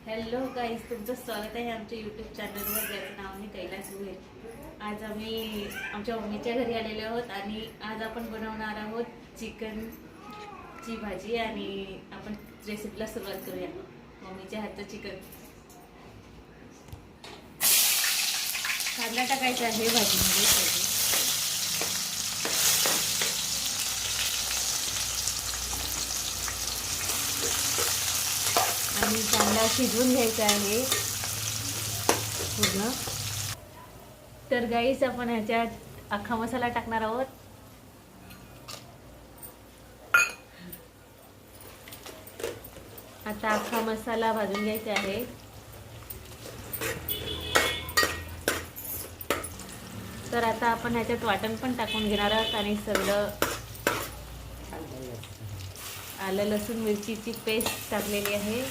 Hello guys, तुमचं स्वागत आहे आमच्या यूट्यूब चॅनलवर, ज्याचं नाव मी कैलास गोहेल. आज आम्ही आमच्या मम्मीच्या घरी आलेलो आहोत आणि आज आपण बनवणार आहोत चिकनची भाजी. आणि आपण रेसिपीला सुरुवात करूया. मम्मीच्या हातचं चिकन. कांदा टाकायचा आहे भाजीमध्ये. आणि कांदा शिजवून घ्यायचा आहे पूर्ण. तर गाईस, आपण ह्याच्यात अख्खा मसाला टाकणार आहोत. आता अख्खा मसाला भाजून घ्यायचा आहे. तर आता आपण ह्याच्यात वाटण पण टाकून घेणार आहोत आणि सगळं आलं लसूण मिरचीची पेस्ट टाकलेली आहे.